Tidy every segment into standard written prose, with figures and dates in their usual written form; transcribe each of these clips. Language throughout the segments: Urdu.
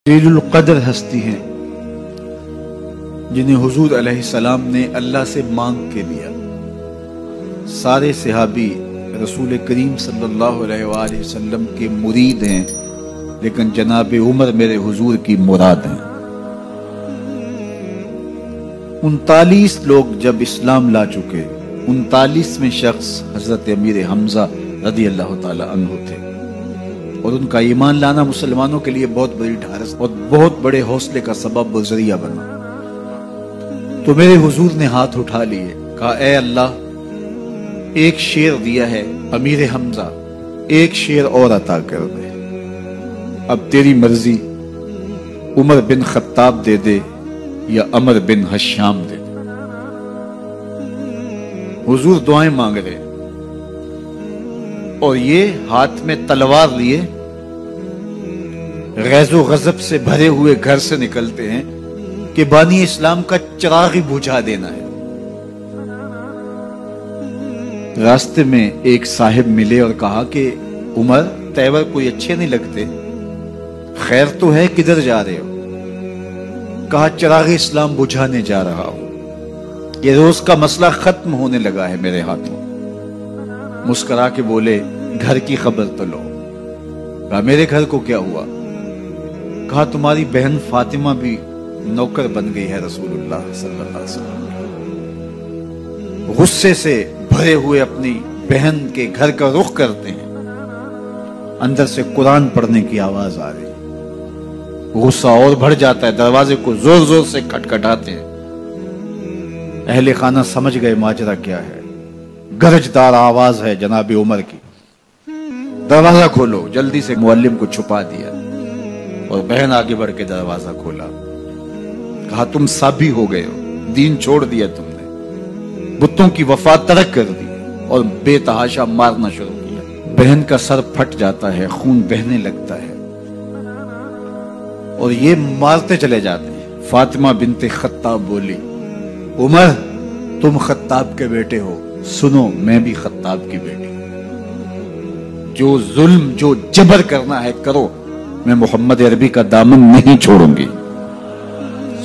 جلیل القدر ہستی ہیں جنہیں حضور علیہ السلام نے اللہ سے مانگ کے لیا۔ سارے صحابی رسول کریم صلی اللہ علیہ وآلہ وسلم کے مرید ہیں، لیکن جناب عمر میرے حضور کی مراد ہیں۔ 39 لوگ جب اسلام لا چکے، 39ویں شخص حضرت امیر حمزہ رضی اللہ تعالی عنہ تھے، اور ان کا ایمان لانا مسلمانوں کے لیے بہت بڑی ڈھارس اور بہت بڑے حوصلے کا سبب و ذریعہ بنا۔ تو میرے حضور نے ہاتھ اٹھا لیے، کہا اے اللہ، ایک شیر دیا ہے امیر حمزہ، ایک شیر اور عطا کر دے، اب تیری مرضی، عمر بن خطاب دے دے یا عمر بن حشام دے دے۔ حضور دعائیں مانگ رہے اور یہ ہاتھ میں تلوار لیے غیظ و غضب سے بھرے ہوئے گھر سے نکلتے ہیں کہ بانی اسلام کا چراغ ہی بجھا دینا ہے۔ راستے میں ایک صاحب ملے اور کہا کہ عمر، تیور کوئی اچھے نہیں لگتے، خیر تو ہے، کدھر جا رہے ہو؟ کہا چراغ اسلام بجھانے جا رہا ہوں، یہ روز کا مسئلہ ختم ہونے لگا ہے میرے ہاتھوں۔ مسکرا کے بولے گھر کی خبر تو لو۔ کہا میرے گھر کو کیا ہوا؟ کہا تمہاری بہن فاطمہ بھی نوکر بن گئی ہے رسول اللہ صلی اللہ علیہ وسلم۔ غصے سے بھرے ہوئے اپنی بہن کے گھر کا رخ کرتے ہیں، اندر سے قرآن پڑھنے کی آواز آ رہی، غصہ اور بڑھ جاتا ہے، دروازے کو زور زور سے کھٹکھٹاتے ہیں۔ اہل خانہ سمجھ گئے ماجرا کیا ہے، گرجدار آواز ہے جناب عمر کی، دروازہ کھولو۔ جلدی سے معلم کو چھپا دیا اور بہن آگے بڑھ کے دروازہ کھولا۔ کہا تم سابی ہو گئے ہو، دین چھوڑ دیا تم نے، بتوں کی وفا ترک کر دی اور بے تحاشا مارنا شروع کیا۔ بہن کا سر پھٹ جاتا ہے، خون بہنے لگتا ہے اور یہ مارتے چلے جاتے ہیں۔ فاطمہ بنت خطاب بولی عمر، تم خطاب کے بیٹے ہو، سنو میں بھی خطاب کی بیٹی ہوں، جو ظلم جو جبر کرنا ہے کرو، میں محمد عربی کا دامن نہیں چھوڑوں گی۔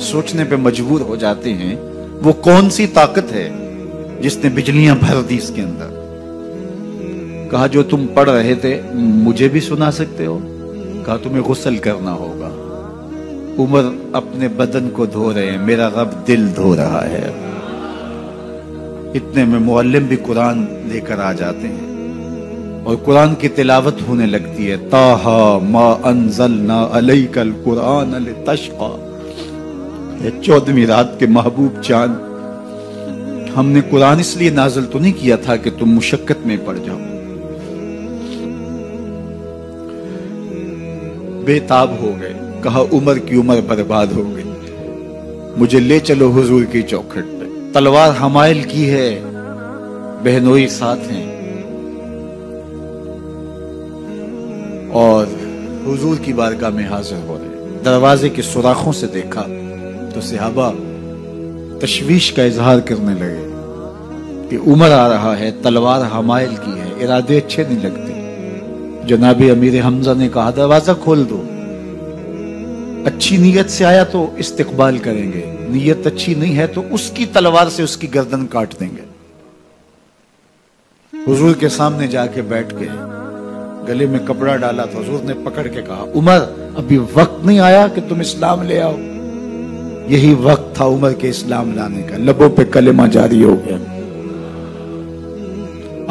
سوچنے پہ مجبور ہو جاتے ہیں وہ کون سی طاقت ہے جس نے بجلیاں بھر دی اس کے اندر۔ کہا جو تم پڑھ رہے تھے مجھے بھی سنا سکتے ہو؟ کہا تمہیں غسل کرنا ہوگا۔ عمر اپنے بدن کو دھو رہے ہیں، میرا رب دل دھو رہا ہے۔ اتنے میں معلم بھی قرآن لے کر آ جاتے ہیں اور قرآن کی تلاوت ہونے لگتی ہے۔ طٰہٰ ما انزلنا علیک القرآن لتشقیٰ، 14ویں رات کے محبوب چاند، ہم نے قرآن اس لیے نازل تو نہیں کیا تھا کہ تم مشقت میں پڑ جاؤ۔ بے تاب ہو گئے، کہا عمر کی عمر برباد ہو گئی، مجھے لے چلو حضور کی چوکھٹ پہ۔ تلوار حمائل کی ہے، بہنوئی ساتھ ہیں، اور حضور کی بارگاہ میں حاضر ہو رہے۔ دروازے کے سوراخوں سے دیکھا تو صحابہ تشویش کا اظہار کرنے لگے کہ عمر آ رہا ہے، تلوار حمائل کی ہے، ارادے اچھے نہیں لگتے۔ جناب امیر حمزہ نے کہا دروازہ کھول دو، اچھی نیت سے آیا تو استقبال کریں گے، نیت اچھی نہیں ہے تو اس کی تلوار سے اس کی گردن کاٹ دیں گے۔ حضور کے سامنے جا کے بیٹھ گئے، گلے میں کپڑا ڈالا تو حضور نے پکڑ کے کہا عمر، ابھی وقت نہیں آیا کہ تم اسلام لے آؤ؟ یہی وقت تھا عمر کے اسلام لانے کا۔ لبوں پہ کلمہ جاری ہو گیا،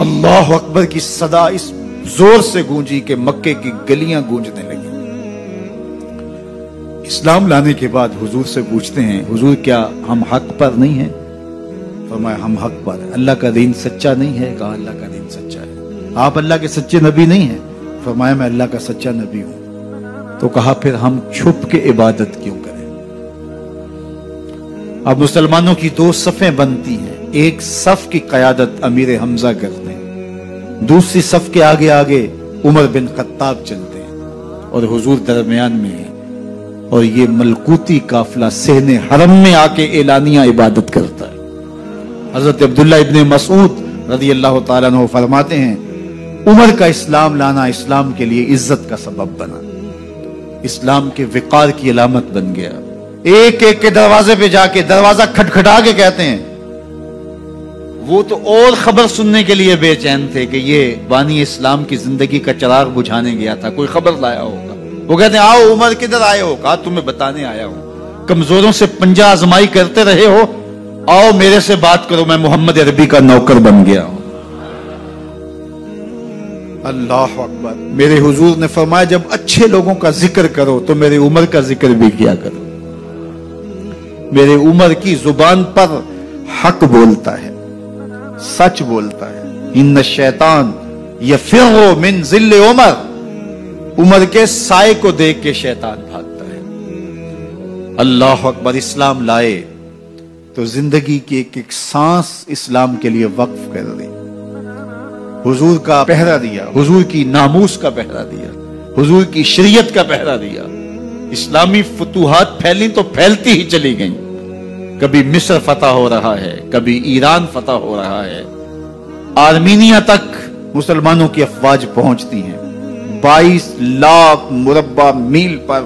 اللہ اکبر کی صدا اس زور سے گونجی کہ مکے کی گلیاں گونجنے لگی۔ اسلام لانے کے بعد حضور سے پوچھتے ہیں حضور کیا ہم حق پر نہیں ہیں؟ فرمایا ہم حق پر ہیں۔ اللہ کا دین سچا نہیں ہے؟ کہا اللہ کا دین سچا ہے۔ آپ اللہ کے سچے نبی نہیں ہیں؟ فرمایا میں اللہ کا سچا نبی ہوں۔ تو کہا پھر ہم چھپ کے عبادت کیوں کریں؟ اب مسلمانوں کی دو صفیں بنتی ہیں، ایک صف کی قیادت امیر حمزہ کرتے ہیں، دوسری صف کے آگے آگے عمر بن خطاب چلتے ہیں، اور حضور درمیان میں ہیں، اور یہ ملکوتی قافلہ صحن حرم میں آ کے اعلانیہ عبادت کرتا ہے۔ حضرت عبداللہ ابن مسعود رضی اللہ تعالیٰ عنہ فرماتے ہیں عمر کا اسلام لانا اسلام کے لیے عزت کا سبب بنا۔ اسلام کے وقار کی علامت بن گیا. ایک ایک کے دروازے پہ جا کے دروازہ کھٹکھٹا کے کہتے ہیں. وہ تو اور خبر سننے کے لیے بے چین تھے کہ یہ بانی اسلام کی زندگی کا چراغ بجھانے گیا تھا, کوئی خبر لایا ہوگا. وہ کہتے ہیں آؤ عمر کدھر آئے ہو؟ کہا تمہیں بتانے آیا ہوں, کمزوروں سے پنجہ آزمائی کرتے رہے ہو, آؤ میرے سے بات کرو, میں محمد عربی کا نوکر بن گیا ہوں. اللہ اکبر. میرے حضور نے فرمایا جب اچھے لوگوں کا ذکر کرو تو میرے عمر کا ذکر بھی کیا کرو. میرے عمر کی زبان پر حق بولتا ہے, سچ بولتا ہے. ان الشیطان یفر من ظل عمر, عمر کے سائے کو دیکھ کے شیطان بھاگتا ہے. اللہ اکبر. اسلام لائے تو زندگی کی ایک ایک سانس اسلام کے لیے وقف کر دی. حضور کا پہرا دیا, حضور کی ناموس کا پہرا دیا, حضور کی شریعت کا پہرا دیا. اسلامی فتوحات پھیلی تو پھیلتی ہی چلی گئیں. کبھی مصر فتح ہو رہا ہے, کبھی ایران فتح ہو رہا ہے, آرمینیا تک مسلمانوں کی افواج پہنچتی ہیں. 22 لاکھ مربع میل پر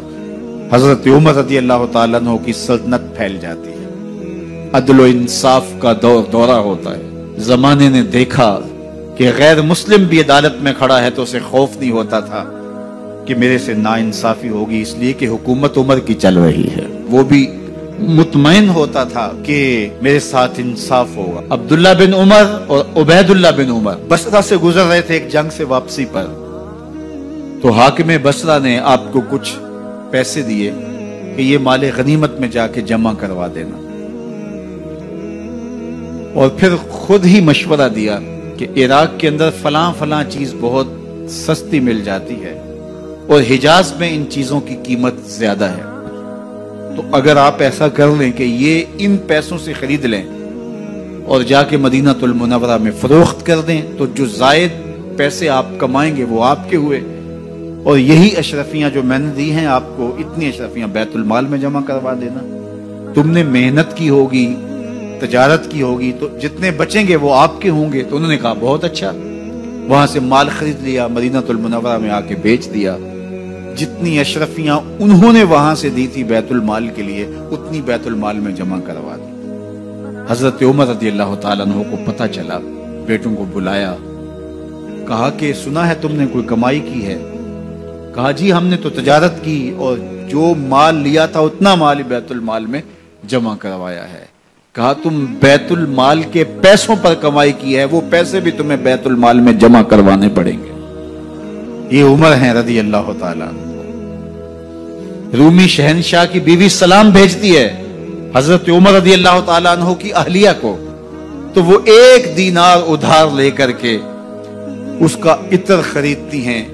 حضرت عمر رضی اللہ تعالیٰ عنہ کی سلطنت پھیل جاتی ہے. عدل و انصاف کا دورہ ہوتا ہے. زمانے نے دیکھا کہ غیر مسلم بھی عدالت میں کھڑا ہے تو اسے خوف نہیں ہوتا تھا کہ میرے سے ناانصافی ہوگی, اس لیے کہ حکومت عمر کی چل رہی ہے. وہ بھی مطمئن ہوتا تھا کہ میرے ساتھ انصاف ہوگا. عبداللہ بن عمر اور عبید اللہ بن عمر بصرہ سے گزر رہے تھے ایک جنگ سے واپسی پر, تو حاکم بصرہ نے آپ کو کچھ پیسے دیے کہ یہ مال غنیمت میں جا کے جمع کروا دینا, اور پھر خود ہی مشورہ دیا کہ عراق کے اندر فلاں فلاں چیز بہت سستی مل جاتی ہے اور حجاز میں ان چیزوں کی قیمت زیادہ ہے, تو اگر آپ ایسا کر لیں کہ یہ ان پیسوں سے خرید لیں اور جا کے مدینہ المنورہ میں فروخت کر دیں تو جو زائد پیسے آپ کمائیں گے وہ آپ کے ہوئے, اور یہی اشرفیاں جو میں نے دی ہیں آپ کو, اتنی اشرفیاں بیت المال میں جمع کروا دینا. تم نے محنت کی ہوگی, تجارت کی ہوگی, تو جتنے بچیں گے وہ آپ کے ہوں گے. تو انہوں نے کہا بہت اچھا. وہاں سے مال خرید لیا, مدینہ المنورہ میں آ کے بیچ دیا. جتنی اشرفیاں انہوں نے وہاں سے دی تھی بیت المال کے لیے, اتنی بیت المال میں جمع کروا دی. حضرت عمر رضی اللہ تعالیٰ عنہ کو پتہ چلا, بیٹوں کو بلایا, کہا کہ سنا ہے تم نے کوئی کمائی کی ہے؟ کہا جی ہم نے تو تجارت کی اور جو مال لیا تھا اتنا مال بیت المال میں جمع کروایا ہے. کہا تم بیت المال کے پیسوں پر کمائی کی ہے, وہ پیسے بھی تمہیں بیت المال میں جمع کروانے پڑیں گے. یہ عمر ہیں رضی اللہ تعالیٰ. رومی شہنشاہ کی بیوی سلام بھیجتی ہے حضرت عمر رضی اللہ تعالیٰ عنہ کی اہلیہ کو, تو وہ 1 دینار ادھار لے کر کے اس کا عطر خریدتی ہیں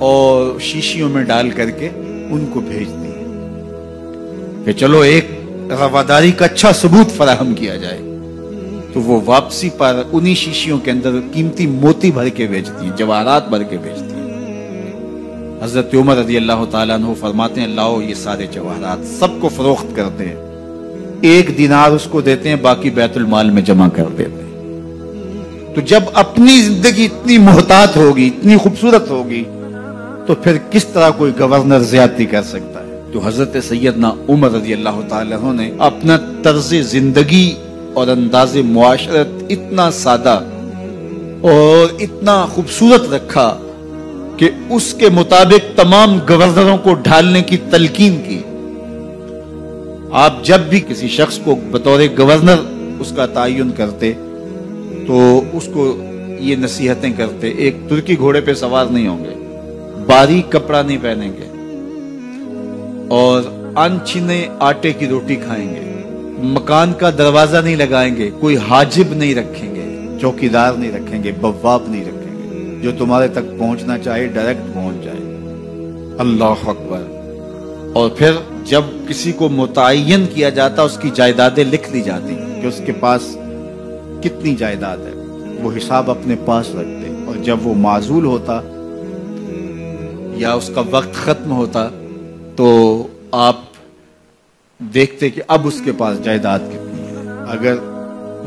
اور شیشیوں میں ڈال کر کے ان کو بھیجتی ہیں کہ چلو ایک رواداری کا اچھا ثبوت فراہم کیا جائے. تو وہ واپسی پر انہی شیشیوں کے اندر قیمتی موتی بھر کے بیچتی ہیں, جواہرات بھر کے بیچتی ہیں. حضرت عمر رضی اللہ تعالیٰ عنہ فرماتے ہیں لاؤ یہ سارے جواہرات, سب کو فروخت کرتے ہیں, 1 دینار اس کو دیتے ہیں, باقی بیت المال میں جمع کر دیتے ہیں. تو جب اپنی زندگی اتنی محتاط ہوگی, اتنی خوبصورت ہوگی, تو پھر کس طرح کوئی گورنر زیادتی کر سکتا ہے؟ تو حضرت سیدنا عمر رضی اللہ تعالیٰ عنہ نے اپنا طرز زندگی اور انداز معاشرت اتنا سادہ اور اتنا خوبصورت رکھا کہ اس کے مطابق تمام گورنروں کو ڈھالنے کی تلقین کی. آپ جب بھی کسی شخص کو بطور گورنر اس کا تعین کرتے تو اس کو یہ نصیحتیں کرتے, ایک ترکی گھوڑے پہ سوار نہیں ہوں گے, باریک کپڑا نہیں پہنیں گے, اور انچھنے آٹے کی روٹی کھائیں گے, مکان کا دروازہ نہیں لگائیں گے, کوئی حاجب نہیں رکھیں گے, چوکیدار نہیں رکھیں گے, بواب نہیں رکھیں گے, جو تمہارے تک پہنچنا چاہے ڈائریکٹ پہنچ جائے. اللہ اکبر. اور پھر جب کسی کو متعین کیا جاتا اس کی جائیدادیں لکھ لی جاتی کہ اس کے پاس کتنی جائیداد ہے, وہ حساب اپنے پاس رکھتے, اور جب وہ معزول ہوتا یا اس کا وقت ختم ہوتا تو آپ دیکھتے کہ اب اس کے پاس جائیداد کتنی ہے. اگر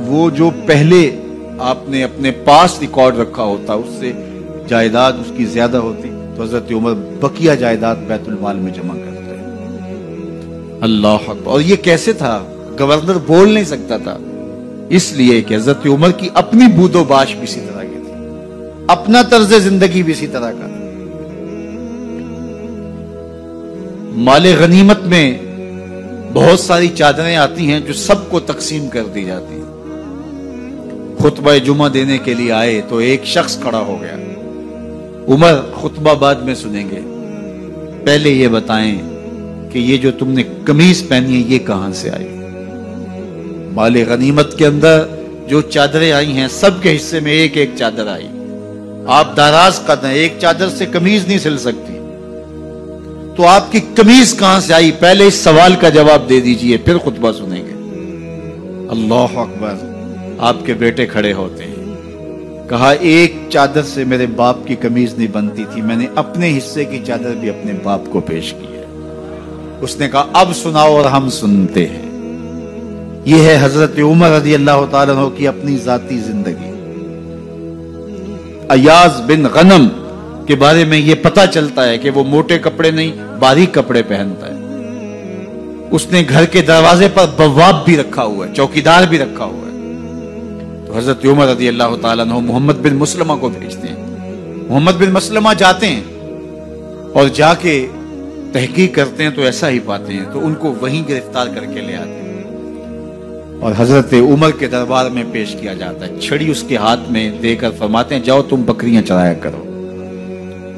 وہ جو پہلے آپ نے اپنے پاس ریکارڈ رکھا ہوتا اس سے جائیداد اس کی زیادہ ہوتی تو حضرت عمر بقیہ جائیداد بیت المال میں جمع کرتے ہیں۔ اللہ اکبر۔ اور یہ کیسے تھا؟ گورنر بول نہیں سکتا تھا، اس لیے کہ حضرت عمر کی اپنی بود و باش بھی اسی طرح کی تھی، اپنا طرز زندگی بھی اسی طرح کا۔ مال غنیمت میں بہت ساری چادریں آتی ہیں جو سب کو تقسیم کر دی جاتی ہیں۔ خطبہ جمعہ دینے کے لیے آئے تو ایک شخص کھڑا ہو گیا، عمر خطبہ بعد میں سنیں گے، پہلے یہ بتائیں کہ یہ جو تم نے قمیض پہنی ہے یہ کہاں سے آئی؟ مال غنیمت کے اندر جو چادریں آئی ہیں سب کے حصے میں ایک ایک چادر آئی، آپ داراز قد ہیں، ایک چادر سے قمیض نہیں سل سکتی، تو آپ کی قمیض کہاں سے آئی؟ پہلے اس سوال کا جواب دے دیجئے، پھر خطبہ سنیں گے۔ اللہ اکبر۔ آپ کے بیٹے کھڑے ہوتے ہیں، کہا ایک چادر سے میرے باپ کی قمیض نہیں بنتی تھی، میں نے اپنے حصے کی چادر بھی اپنے باپ کو پیش کی ہے۔ اس نے کہا اب سناؤ اور ہم سنتے ہیں۔ یہ ہے حضرت عمر رضی اللہ تعالیٰ عنہ کی اپنی ذاتی زندگی۔ ایاز بن غنم کے بارے میں یہ پتا چلتا ہے کہ وہ موٹے کپڑے نہیں باریک کپڑے پہنتا ہے۔ اس نے گھر کے دروازے پر بواب بھی رکھا ہوا ہے، چوکیدار بھی رکھا ہوا ہے۔ تو حضرت عمر رضی اللہ تعالیٰ عنہ محمد بن مسلمہ کو بھیجتے ہیں، محمد بن مسلمہ جاتے ہیں اور جا کے تحقیق کرتے ہیں تو ایسا ہی پاتے ہیں، تو ان کو وہیں گرفتار کر کے لے آتے ہیں اور حضرت عمر کے دربار میں پیش کیا جاتا ہے۔ چھڑی اس کے ہاتھ میں دے کر فرماتے ہیں جاؤ تم بکریاں چرایا کرو،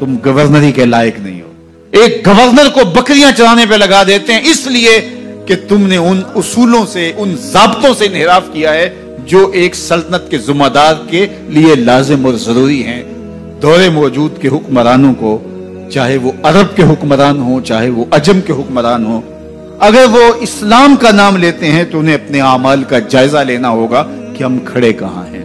تم گورنری کے لائق نہیں ہو۔ ایک گورنر کو بکریاں چرانے پہ لگا دیتے ہیں اس لیے کہ تم نے ان اصولوں سے، ان ضابطوں سے انحراف کیا ہے جو ایک سلطنت کے ذمہ دار کے لیے لازم اور ضروری ہیں۔ دور موجود کے حکمرانوں کو، چاہے وہ عرب کے حکمران ہوں چاہے وہ عجم کے حکمران ہوں، اگر وہ اسلام کا نام لیتے ہیں تو انہیں اپنے اعمال کا جائزہ لینا ہوگا کہ ہم کھڑے کہاں ہیں۔